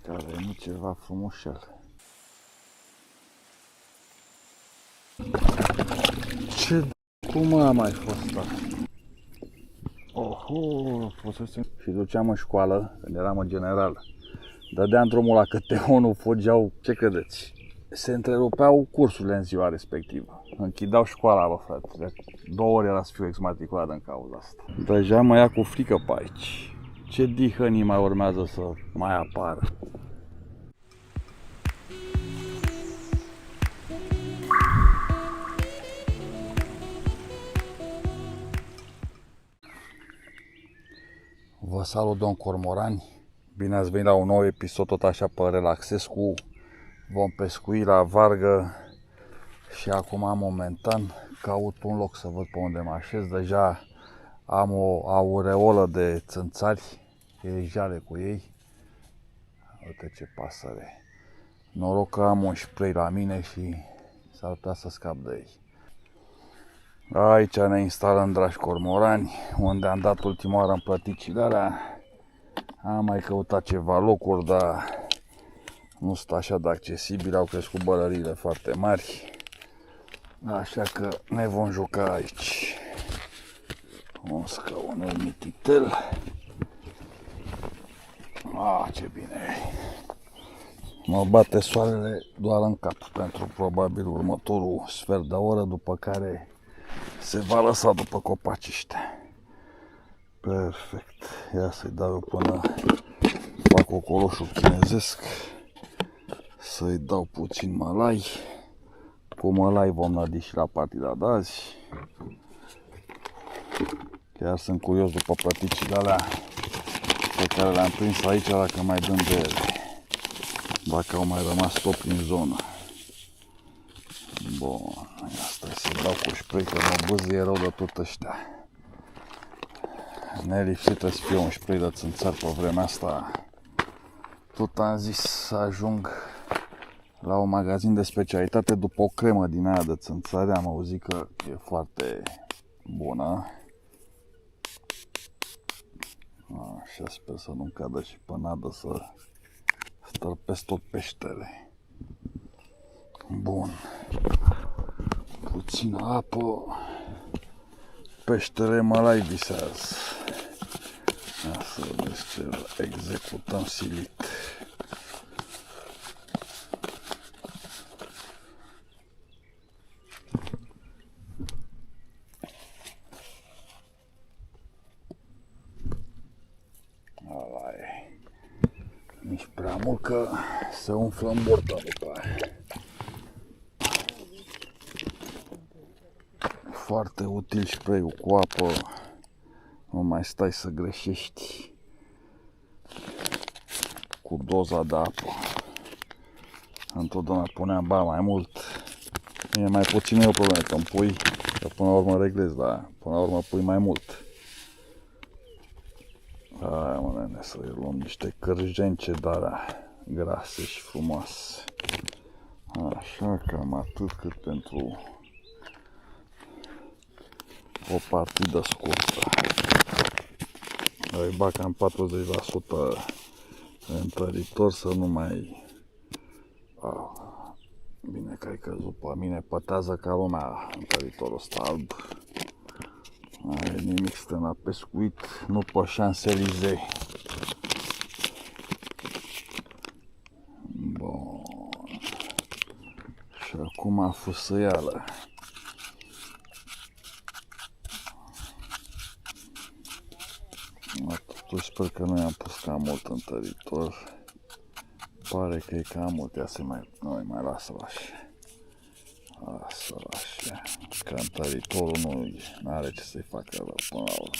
că a venit ceva frumușel. Ce cum a mai fost asta? Oho, și duceam în școală, când eram în general. Dădeam drumul la câte unul, fugeau, ce credeți? Se întrerupeau cursurile în ziua respectivă. Închideau școala, bă, frate. De 2 ore era să fiu exmatriculat în cauza asta. Deja mă ia cu frică pe aici. Ce dihănii mai urmează să mai apară? Vă salut, domn Cormorani. Bine ați venit la un nou episod, tot așa pe Relaxescu. Vom pescui la vargă și acum, momentan, caut un loc să văd pe unde mă așez. Deja am o aureolă de țânțari, e jale cu ei. Uite ce pasăre. Noroc că am un spray la mine și s-ar putea să scap de ei. Aici ne instalăm, dragi cormorani, unde am dat ultima oară în plăticile alea. Am mai căutat ceva locuri, dar nu sunt așa de accesibile, au crescut bălăriile foarte mari. Așa că ne vom juca aici. Un scaunel mititel. Ce bine. Mă bate soarele doar în cap pentru probabil următorul sfert de oră, după care se va lăsa după copaci ăștia. Perfect. Ia să-i dau eu până fac ocoloșul chinezesc. Să-i dau puțin mălai. Cu mălai vom nădi și la partida de azi. Chiar sunt curios după plăticile alea pe care le-am prins aici, dacă mai dăm de ele. Dacă au mai rămas tot prin zonă. Bun, asta e să dau cu spray, că mă bâzie rău de tot ăștia. Nelipsită să fie un spray de țânțar pe vremea asta. Tot am zis să ajung la un magazin de specialitate după o cremă din aia de țânțare. Am auzit că e foarte bună. Așa, sper să nu cadă și pe nadă să stărpesc tot peștele. Bun. Puțină apă. Peștele mălai visează. Ia să vedeți ce îl executăm silit. Ala e. Nici prea mult că se umflă în burtă după aia. Foarte util spray-ul cu apă, nu mai stai să greșești cu doza de apă. Întotdeauna puneam mai mult, e mai puțin e o problemă, că îmi pui, că până la urmă reglezi, dar până la urmă pui mai mult. Hai, mă, nene, să-i luăm niște cârjence de-alea grase și frumoase. Așa, cam atât cât pentru o partidă scurtă. Îi bag cam 40% întăritor să nu mai... Bine că ai căzut pe mine, pătează ca lumea întăritorul ăsta alb. Ai nimic, stăm la pescuit, nu pe Champs-Élysées. Bun. Și acum fusăială. Totuși sper că nu i-am pus cam mult întăritor. Pare că e cam mult, ia să mai lasă-l așa. Lasă-l așa. Că întăritorul nu are ce să-i facă rău până la urmă.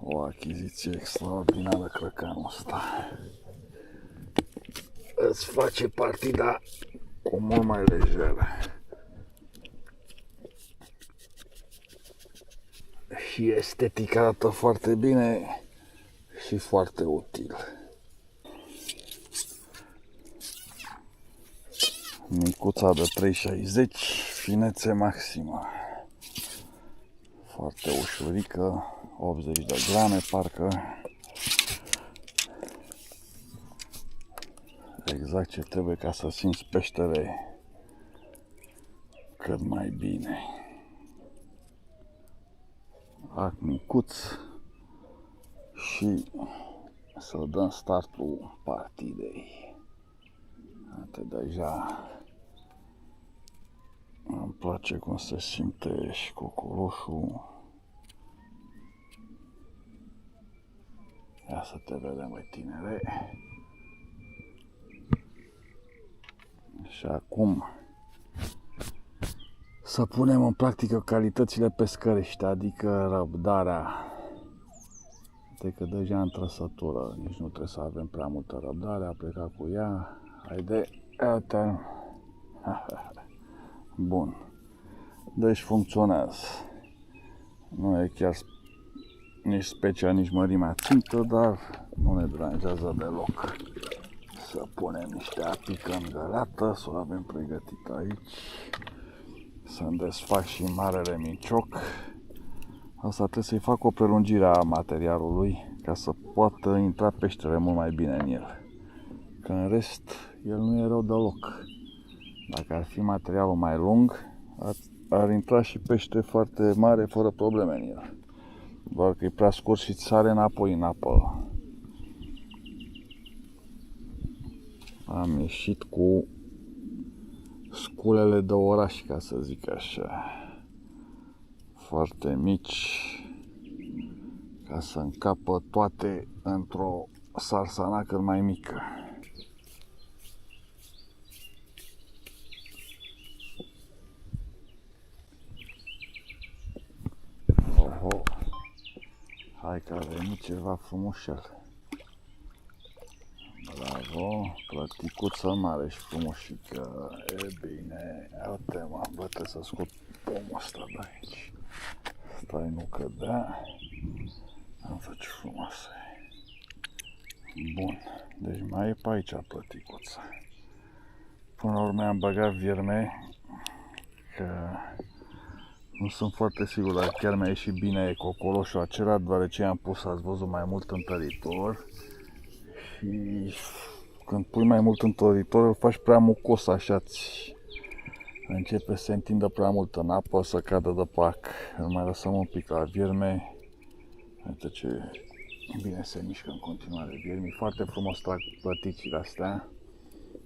O achiziție extraordinară crăcanul ăsta. Îți face partida cu mult mai lejeră. Și estetic arată foarte bine și foarte util. Micuța de 3,60, finețe maximă. Foarte ușurică, 80 de grame parcă. Exact ce trebuie ca să simți peștele cât mai bine. Ac micuț și să dăm startul partidei. Atât deja îmi place cum se simte și cocorușul. Ia să te vedem, băi, tinere. Și acum să punem în practică calitățile pescărești, adică răbdarea. Că deja în trăsătură, nici nu trebuie să avem prea multă răbdare, a plecat cu ea. Haide, iată. Bun. Deci funcționează. Nu e chiar nici specia, nici mărimea țintă, dar nu ne deranjează deloc. Să punem niște apică în găleată, să o avem pregătită aici. Să-mi desfac și marele mincioc. Asta trebuie să-i fac o prelungire a materialului ca să poată intra peștele mult mai bine în el. Că în rest, el nu e rău deloc. Dacă ar fi materialul mai lung, ar intra și pește foarte mare fără probleme în el. Doar că e prea scurt și sare înapoi în apă. Am ieșit cu sculele de oraș, ca să zic așa. Foarte mici, ca să încapă toate într-o sarsanacă mai mică. Oho, hai că a venit ceva frumușel. Bravo, plăticuță mare și frumușică. E bine, uite mă, bă, trebuie să scot pomul ăsta de aici. Stai, nu cădea. Am făcut ce frumoasă e. Bun, deci mai e pe aici plăticuța. Până la urmă am băgat vierme, că nu sunt foarte sigur dacă chiar mi-a ieșit bine cocoloșul acela, deoarece am pus, ați văzut, mai mult întăritor. Și când pui mai mult întăritor, îl faci prea mucos, așa-ți începe să se întindă prea mult în apă, să cadă de pac. Îl mai lăsăm un pic la vierme. Uite ce bine se mișcă în continuare viermii. Foarte frumos trag plăticile astea.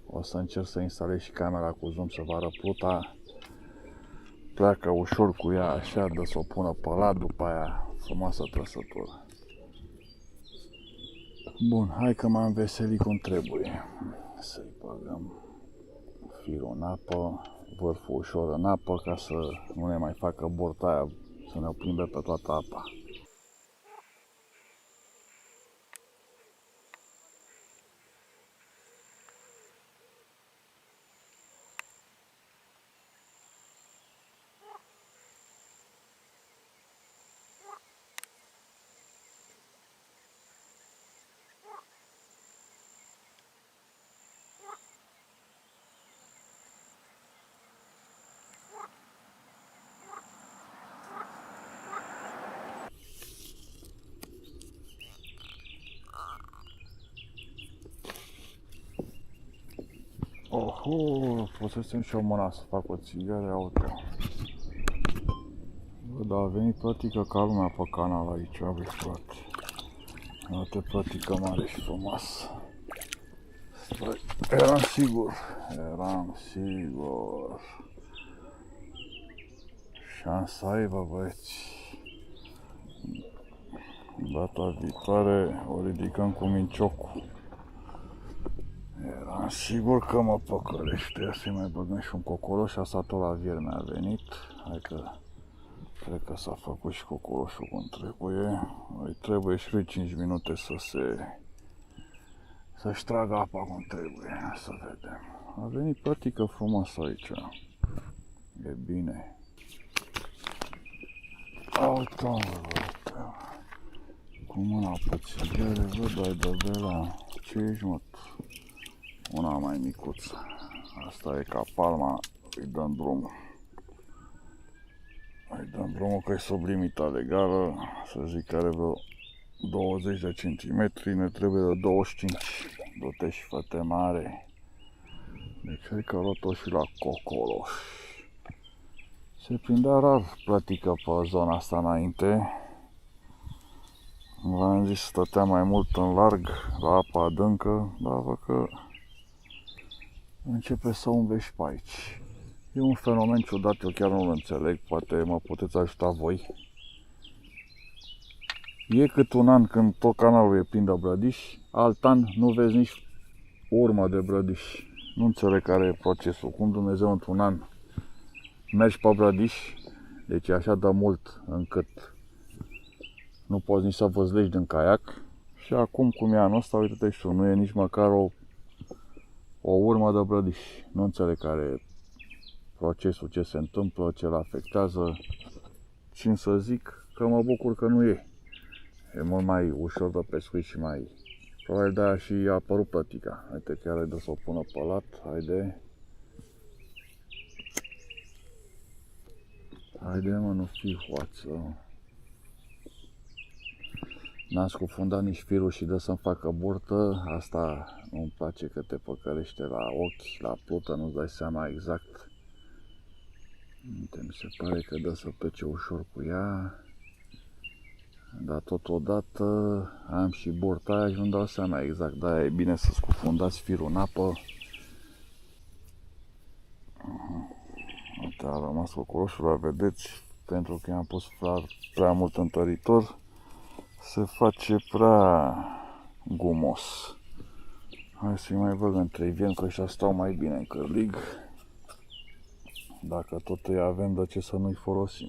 O să încerc să instalez și camera cu zoom să vadă pluta. Pleacă ușor cu ea, așa, de să o pună pe lat, după aia frumoasă trăsătură. Bun, hai că m-am veselit cum trebuie. Să-i băgăm firul în apă, vârful ușor în apă, ca să nu ne mai facă borta aia, să ne o plimbe pe toată apa. Oho, fusesem și o mâna să fac o țigară, uite. Bă, dar a venit plătică ca lumea pe canal aici, aveți frate. Uite, plătică mare și frumoasă. Stai, eram sigur. Șansa aibă, băieți. Data viitoare o ridicăm cu minciocul. Eram sigur că mă păcălește. Ia să-i mai băgăm și un cocoloș. Asta tot la vierme a venit. Hai că cred că s-a făcut și cocoloșul cum trebuie. Îi trebuie și lui 5 minute să-și tragă apa cum trebuie. Să vedem. A venit plătică frumoasă aici. E bine. Uite-mă, cu mâna pe țigare, vă dai de vela. Ce ești, mă? Una mai micuță. Asta e ca palma, îi dăm drumul. Îi dăm drumul că e sub limita legală, să zic că are vreo 20 de centimetri, ne trebuie de 25. Du-te și fă-te mare. Deci cred că luat-o și la Cocoloș. Se prindea rar plătică pe zona asta înainte. V-am zis, stătea mai mult în larg, la apa adâncă, dar văd că începe să umble și pe aici. E un fenomen ciudat, eu chiar nu-l înțeleg, poate mă puteți ajuta voi. E cât un an când tot canalul e plin de brădiși, alt an nu vezi nici urmă de brădiși. Nu înțeleg care e procesul, cum Dumnezeu într-un an mergi pe brădiși, deci e așa de mult încât nu poți nici să văzlești din caiac. Și acum, cum e anul ăsta, uite-te și tu, nu e nici măcar o urmă de brădiși. Nu înțeleg care e procesul, ce se întâmplă, ce-l afectează. Țin să zic că mă bucur că nu e. E mult mai ușor de pescuit și mai... Probabil de-aia și a apărut plătica. Uite, chiar ai de să o pună pe lat. Haide. Haide, mă, nu fii hoață. N-am scufundat nici firul și dă să-mi facă burtă. Asta nu-mi place că te păcălește la ochi, la plută, nu-ți dai seama exact. Uite, mi se pare că dă să plece ușor cu ea. Dar totodată am și burta aia și nu-mi dau seama exact. Da, e bine să scufundați firul în apă. Uite, a rămas cocoloșul, vedeți, pentru că i-am pus prea mult întăritor, se face prea gumos. Hai să-i mai băg în 3 vien, că ăștia stau mai bine în cârlig. Dacă tot îi avem, de ce să nu-i folosim?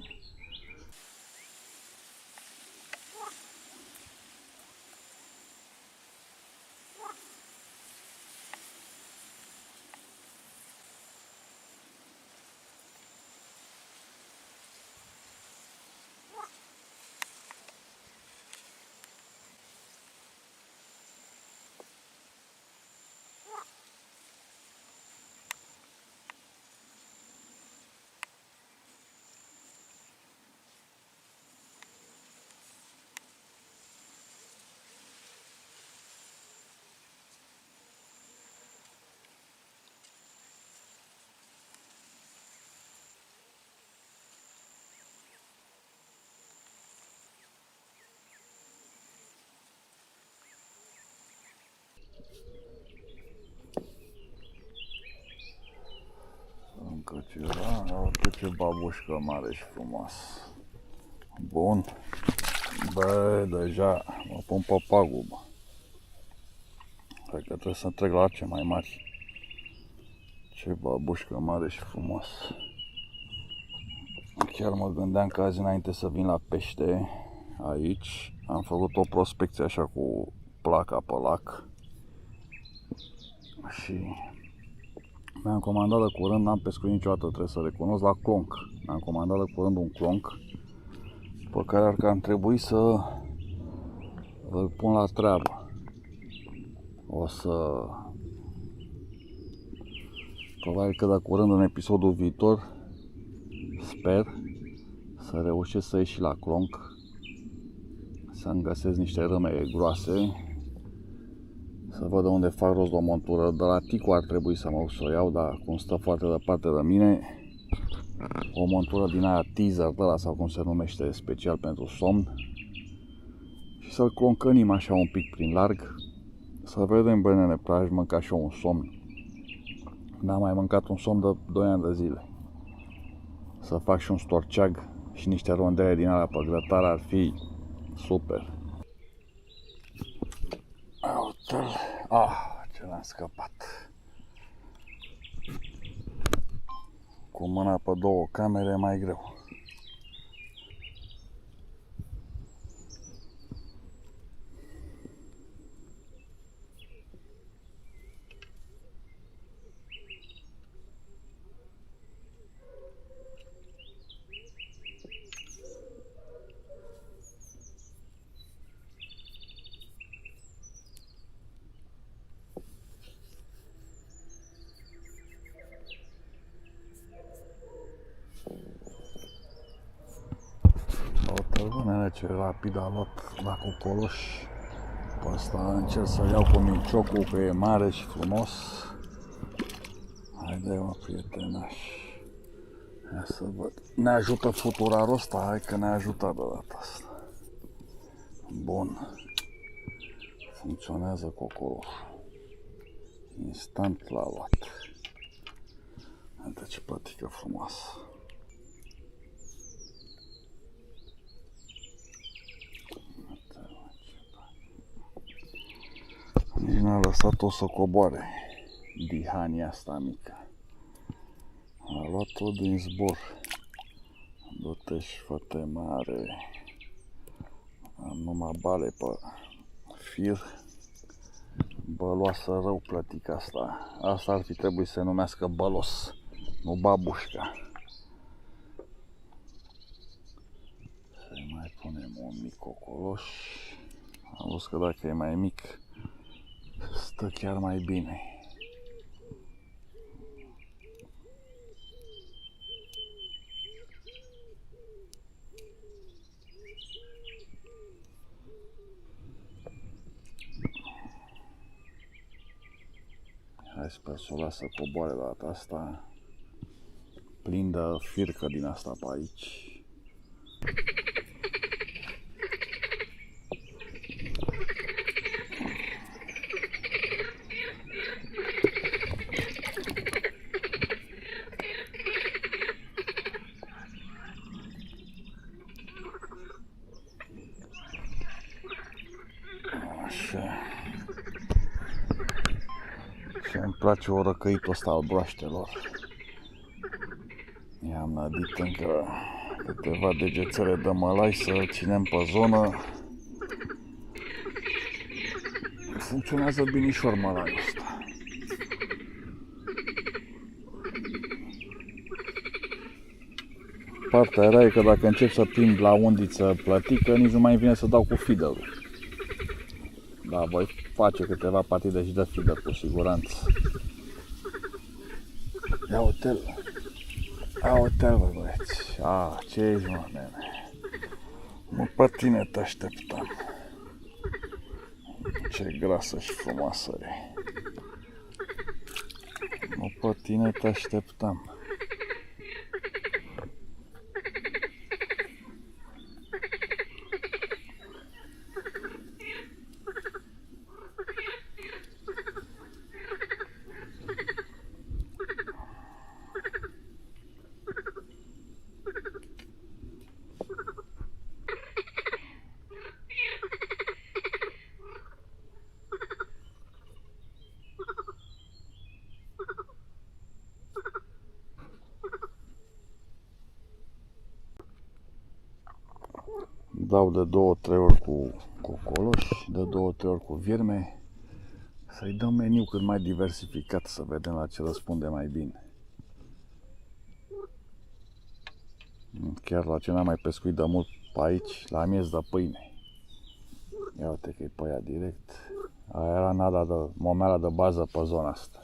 Încă ceva, uite ce babușcă mare și frumos. Bun. Bă, deja mă pun pe pagubă. Cred că trebuie să trec la arce mai mari. Ce babușcă mare și frumos. Chiar mă gândeam că azi, înainte să vin la pește aici, am făcut o prospecție așa cu placa pe lac. Și mi-am comandat de curând, n-am pescuit niciodată, trebuie să recunosc, la clonc. Mi-am comandat de curând un clonc pe care ar cam trebui să îl pun la treabă. O să... Probabil că de curând, în episodul viitor, sper să reușesc să ies și la clonc, să-mi găsesc niște râme groase, să văd de unde fac rost de o montură. De la Ticu ar trebui să mă duc să o iau, dar cum stă foarte departe de mine, o montură din aia teaser de la, sau cum se numește, special pentru somn, și să-l cloncănim așa un pic prin larg, să vedem, băi nene, prea aș mânca și eu un somn. N-am mai mâncat un somn de 2 ani de zile. Să fac și un storceag și niște rondele din alea pe grătar ar fi super. Uite-l. Ce l-am scăpat. Cu mâna pe 2 camere e mai greu. Ce rapid a luat la cocoloș. Pe ăsta încerc să iau cu minciocul, că e mare și frumos. Haide, mă, prietenași. Ia să văd. Ne ajută futurarul ăsta? Hai că ne ajută de data asta. Bun. Funcționează cocoloșul. Instant l-a luat. Uite ce plătică frumoasă. Nici n-a lăsat-o să coboare. Dihania asta mică. A luat-o din zbor. Du-te și fă-te mare. Am numai bale pe fir. Băloasă rău plătica asta. Asta ar fi trebuit să se numească bălos, nu babușca. Să-i mai punem un mic cocoloș. Am văzut că dacă e mai mic, stă chiar mai bine. Hai, sper să o las să coboare data asta. Plin de fircă din asta pe aici. Așa. Și îmi place orăcăitul ăsta al broaștelor. I-am nădit încă câteva degețele de mălai să ținem pe zonă. Funcționează binișor mălaiul ăsta. Partea rea e că dacă încep să prind la undiță plătică, nici nu mai vine să dau cu feederul. Da, voi face câteva partide și de feeder cu siguranță. Ia uite-l. Ia uite-l, bă, băieți. Ce ești, mă, nene? Mă, pe tine te așteptam. Ce grasă și frumoasă e. Mă, pe tine te așteptam. Dau de 2-3 ori cu cocoloș, de 2-3 ori cu vierme. Să-i dăm meniu cât mai diversificat, să vedem la ce răspunde mai bine. Chiar la ce n-am mai pescuit de mult pe aici, la miez de pâine. Ia uite că e pe ea direct. Aia era nada de momeala de bază pe zona asta.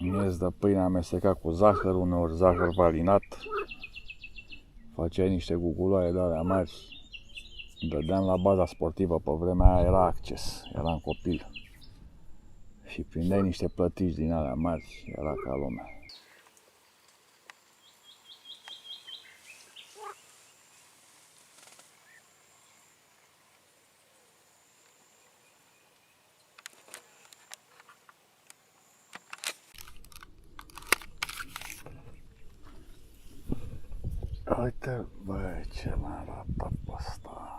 Miez de pâine amestecat cu zahăr, uneori zahăr valinat. Făceai niște guguloaie de alea mari. Dădeam la baza sportivă, pe vremea aia era acces, eram copil. Și prindeai niște plătici din alea mari, era ca lumea. Uite, băi, ce l-am ratat pe ăsta.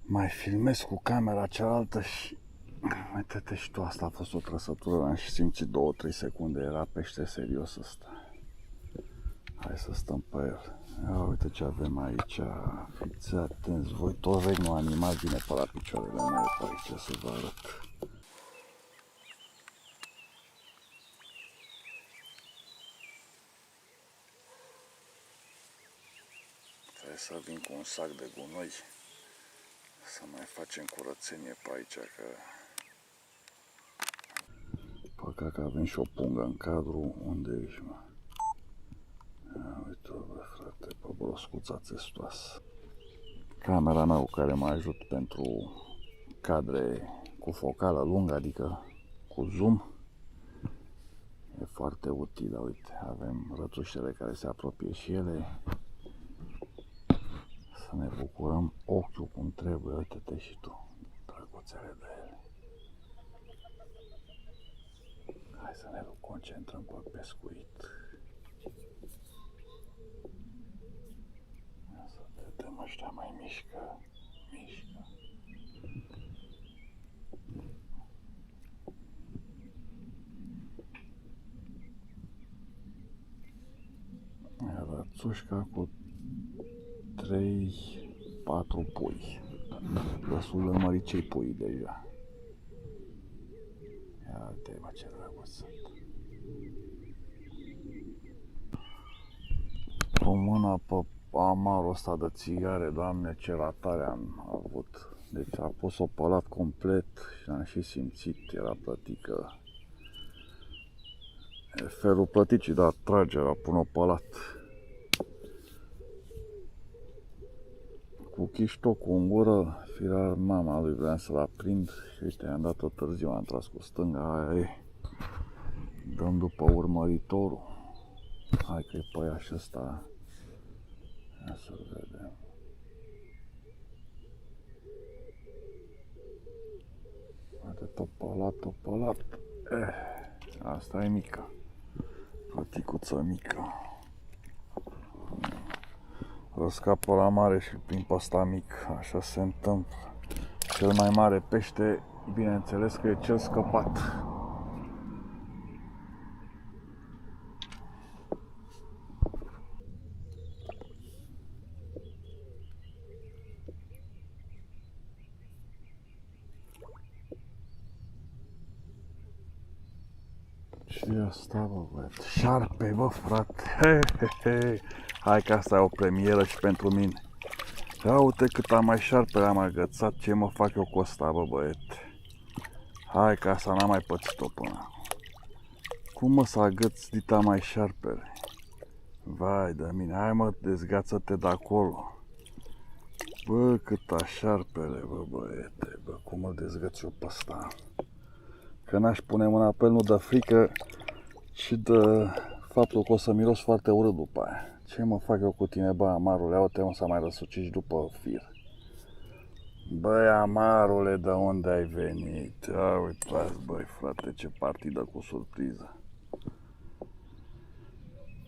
Mai filmez cu camera cealaltă și... Uite-te și tu, asta a fost o trăsătură, am și simțit 2-3 secunde, era pește serios ăsta. Hai să stăm pe el. Ia uite ce avem aici, fiți atenți, voi tot regnul animal vine pe la picioarele mele pe aici să vă arăt. Trebuie să vin cu un sac de gunoi să mai facem curățenie pe aici, că păcat că avem și o pungă în cadru. Unde ești, mă? broscuța țestoasă. Camera nouă care mă ajut pentru cadre cu focală lungă, adică cu zoom. E foarte utilă, uite, avem rătușele care se apropie și ele. Să ne bucurăm ochiul cum trebuie, uite-te și tu, drăguțele de ele. Hai să ne concentrăm pe pescuit. Să vedem, ăștia mai mișcă. Rățușca cu 3-4 pui. Destul de mări cei pui deja. Ia uite, mă, ce drăguț sunt. O mână pe amarul ăsta de țigare, Doamne, ce ratare am avut. Deci a pus-o pe lat complet și am și simțit, era plătică. E felul plăticii, da, tragerea, pun-o pe lat. Cu chiștocul în gură, firar mama lui vreau să-l aprind și uite, i-am dat-o târziu, am tras cu stânga, aia e. Dăm după urmăritorul. Hai că e păiaș ăsta. Ia să-l vedem. Uite, topalat. Asta e mică. Plăticuță mică. Îl scapă la mare și prin pe ăsta mic. Așa se întâmplă. Cel mai mare pește, bineînțeles că e cel scăpat. Ce asta, bă, băiat? Șarpe, bă, frate. He. Hai că asta e o premieră și pentru mine. Ia uite cât am mai șarpe, am agățat. Ce mă fac eu cu ăsta, bă, băiete? Hai că asta n-am mai pățit-o până acum. Cum mă să agăț dita mai șarpele? Vai de mine, hai mă, dezgață-te de acolo. Bă, cât șarpele, bă, băiete, bă, cum îl dezgăț eu pe ăsta? Că n-aș pune mâna pe el, nu de frică, ci de faptul că o să miros foarte urât după aia. Ce mă fac eu cu tine, bă, amarule? Ia-o-te, mă, să mai răsuciși după fir. Băi, amarule, de unde ai venit? Ia uitați, băi, frate, ce partidă cu surpriză.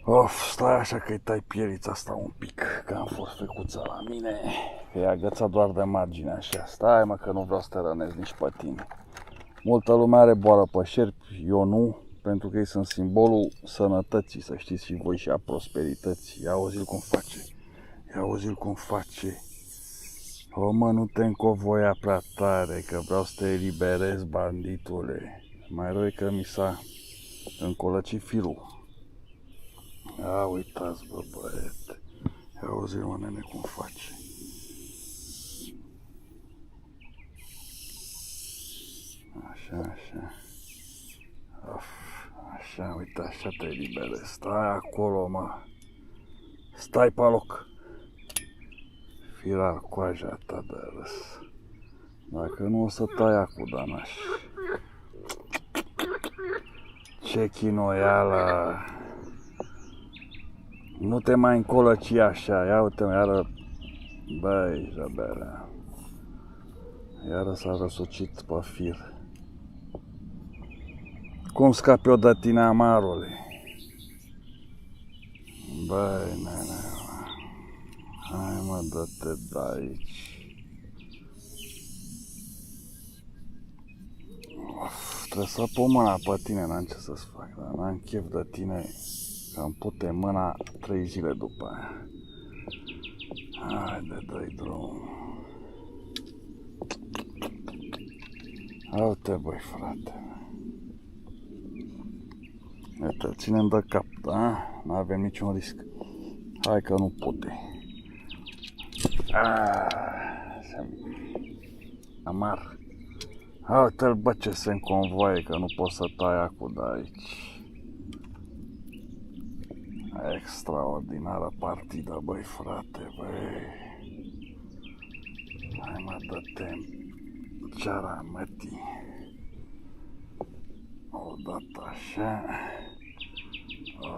Of, stai așa că-i tai pielița asta un pic, că am fost fecuța la mine. Că e agățat doar de margine, așa. Stai, mă, că nu vreau să te rănesc nici pe tine. Multă lume are boală pe șerpi, eu nu, pentru că ei sunt simbolul sănătății, să știți și voi, și a prosperității. Ia auzi-l cum face, ia auzi-l cum face. O, mă, nu te încovoia prea tare, că vreau să te eliberez, banditule. Mai rău e că mi s-a încolăcit firul. Ia uitați, bă, băiete. Ia auzi-l, mă, nene, cum face. Așa. Of, așa, uite, așa te eliberezi. Stai acolo, mă. Stai pe loc. Firar coaja ta de râs. Dacă nu o să tai acu, danaș. Ce chinoială. Nu te mai încolăci așa. Ia uite-mă, iară. Băi, jăberea. Iară s-a răsucit pe fir. Cum scap eu de tine, amarule? Băi, nene, hai mă, dă-te de aici. Of, trebuie să pun mâna pe tine, n-am ce să-ți fac, dar n-am chef de tine, că îmi pute mâna 3 zile după aia. Haide, dă-i drum. Uite, băi, frate. Uite, ținem de cap, da? Nu avem niciun risc. Hai că nu pute. Amar. Uite-l, bă, ce se înconvoie, că nu pot să tai acu de aici. Extraordinară partidă, băi, frate, băi. Hai mă, dă-te ceara mătii. Odată așa.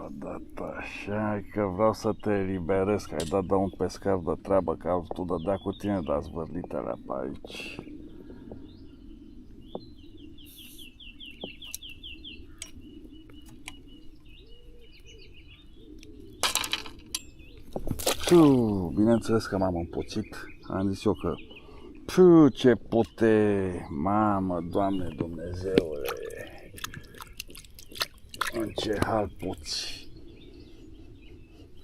Odată așa, că vreau să te eliberez, că ai dat de un pescar de treabă, că tu dădea cu tine de zvârlitele pe aici. Bineînțeles că m-am împuțit, am zis eu că ce pute, mamă, Doamne Dumnezeule, în ce hal puți.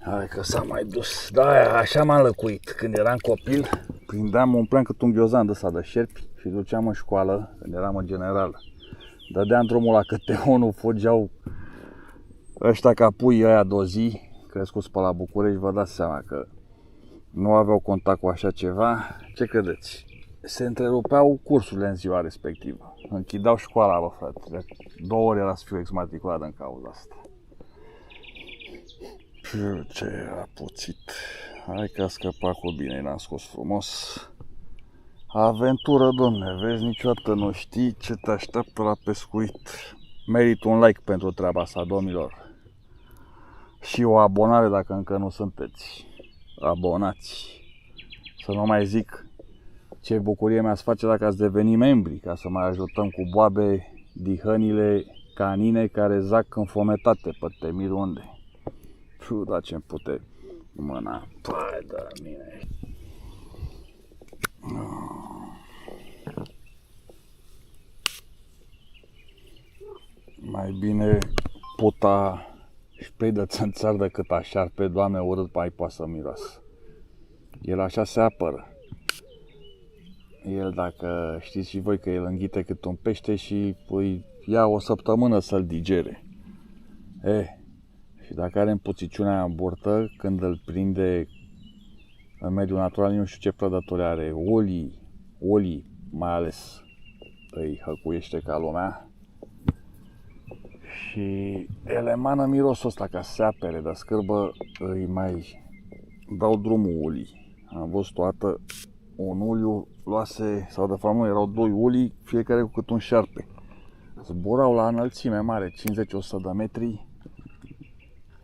Hai că s-a mai dus, da, așa m-am lăcuit când eram copil. Umpleam cât un ghiozan de ăsta de șerpi și duceam în școală, când eram în general. Dădeam drumul la câte unul, fugeau ăștia ca pui ăia de o zi, crescuți pe la București, vă dați seama că nu aveau contact cu așa ceva. Ce credeți? Se întrerupeau cursurile în ziua respectivă. Închideau școala, bă, frate. De 2 ori era să fiu exmatriculat în cauza asta. Ce a puțit. Hai că a scăpat cu bine, l-am scos frumos. Aventură, domne, vezi, niciodată nu știi ce te așteaptă la pescuit. Merită un like pentru treaba asta, domnilor. Și o abonare dacă încă nu sunteți abonați. Să nu mai zic ce bucurie mi-ați face dacă ați deveni membri, ca să mai ajutăm cu boabe dihănile canine care zac înfometate pe temir unde. Da, ce-mi pute mâna. Păi, da, mine. Mai bine puta spray de țânțar decât a șarpe, Doamne, urât mai poate să miroasă. El așa se apără. El, dacă știți și voi că el înghite cât un pește și îi ia o săptămână să-l digere. Și dacă are împuțiciunea aia în burtă, când îl prinde în mediul natural, nu știu ce prădători are, olii mai ales, îi hăcuiește ca lumea. Și el emană mirosul ăsta ca să se apere, dar scârbă îi mai dau drumul ulii. Am văzut o dată un uliu luase, sau de fapt nu, erau 2 ulii, fiecare cu cât un șarpe. Zburau la înălțime mare, 50-100 de metri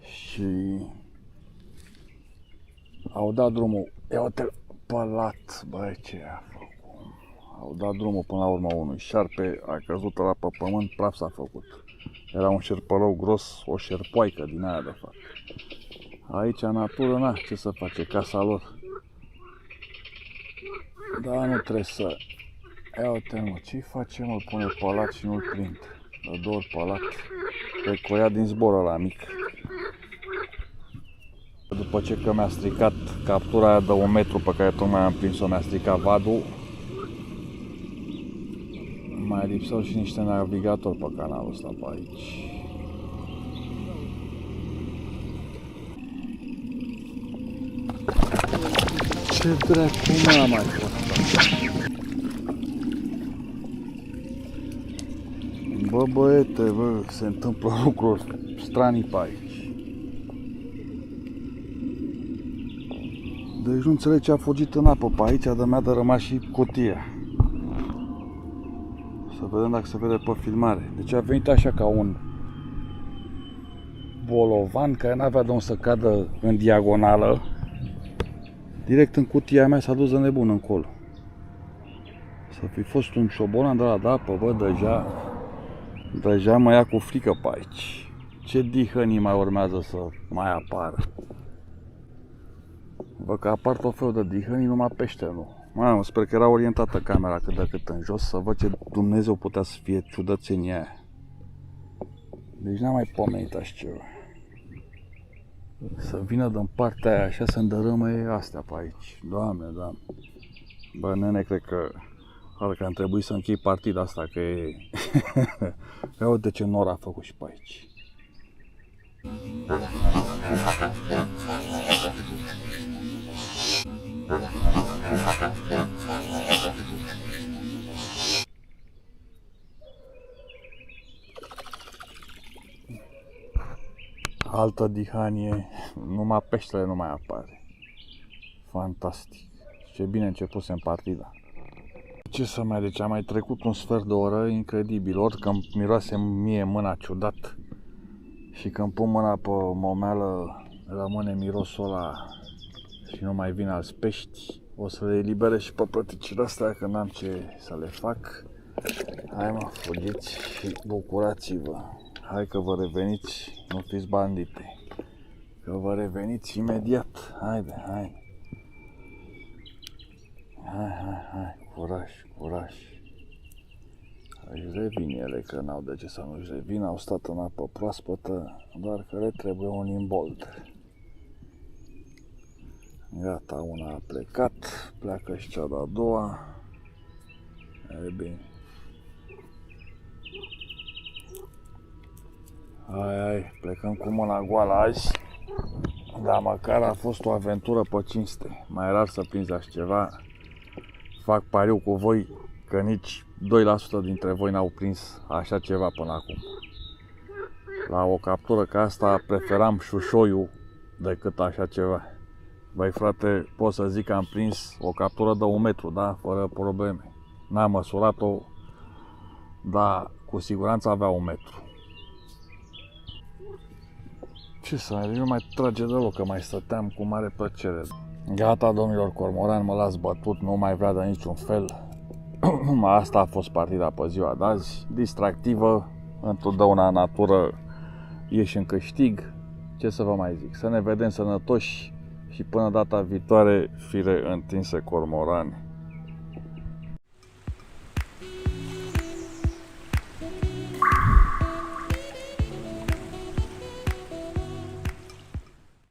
și au dat drumul. Ia uite, pălat, băi, ce a făcut. Au dat drumul până la urmă unui șarpe, a căzut la pe pământ, praf s-a făcut. Era un șerpălău gros, o șerpoaică din aia de fapt. Aici, în natură, na, ce să face, casa lor. Da, nu trebuie să... Ia uite, mă, ce-i face, mă, pune palat și nu-l prind. Dă 2 ori palat. Cred că o ia din zbor ăla mic. După ce că mi-a stricat captura aia de 1 metru pe care tocmai am prins-o, mi-a stricat vadul. Mai lipseau și niște navigatori pe canalul ăsta pe aici. Ce dracu m-a mai fost? Bă, băiete, bă, se întâmplă lucruri stranii pe aici. Deci nu înțeleg ce a fugit în apă pe aici, de mi-a rămas și cutia. Să vedem dacă se vede pe filmare. Deci a venit așa ca un bolovan care n-avea de unde să cadă în diagonală. Direct în cutia mea s-a dus de nebun încolo. Să fi fost un șobolan de la de apă, bă, deja mă ia cu frică pe aici. Ce dihănii mai urmează să mai apară? Văd că apar tot felul de dihănii, numai pește nu. Mamă, sper că era orientată camera cât de cât în jos, să văd ce Dumnezeu putea să fie ciudățenia aia. Deci n-am mai pomenit așa ceva. Să vină din partea aia așa, să îndărâme astea pe aici. Doamne, Doamne. Bă, nene, cred că ar trebui să închei partida asta, că e... Ia uite ce nor a făcut și pe aici. altă dihanie, numai peștele nu mai apare. Fantastic. Ce bine începusem partida. Ce să mai, deci a mai trecut un sfert de oră, incredibil. Ori că îmi miroase mie mâna ciudat și când pun mâna pe momeală rămâne mirosul ăla și nu mai vin alți pești. O să le eliberez și pe plăticile astea, că n-am ce să le fac. Hai mă, fugiți și bucurați-vă. Hai că vă reveniți, nu fiți bandite. Că vă reveniți imediat. Haide, hai. Hai, curaj, curaj. Își revin ele, că n-au de ce să nu-și revin, au stat în apă proaspătă, doar că le trebuie un imbold. Gata, una a plecat, pleacă și cea de-a doua. E bine. Hai, plecăm cu mâna goală azi. Dar măcar a fost o aventură pe cinste. Mai rar să prinzi așa ceva. Fac pariu cu voi că nici 2% dintre voi n-au prins așa ceva până acum. La o captură ca asta preferam șușoiul decât așa ceva. Băi frate, pot să zic că am prins o captură de 1 metru, da? Fără probleme. N-am măsurat-o, dar cu siguranță avea 1 metru. Ce să mai, nu mai trage deloc, că mai stăteam cu mare plăcere. Gata, domnilor cormorani, mă las bătut, nu mai vrea de niciun fel. Asta a fost partida pe ziua de azi, distractivă, întotdeauna în natură ieși în câștig. Ce să vă mai zic, să ne vedem sănătoși și până data viitoare, fire întinse cormorani.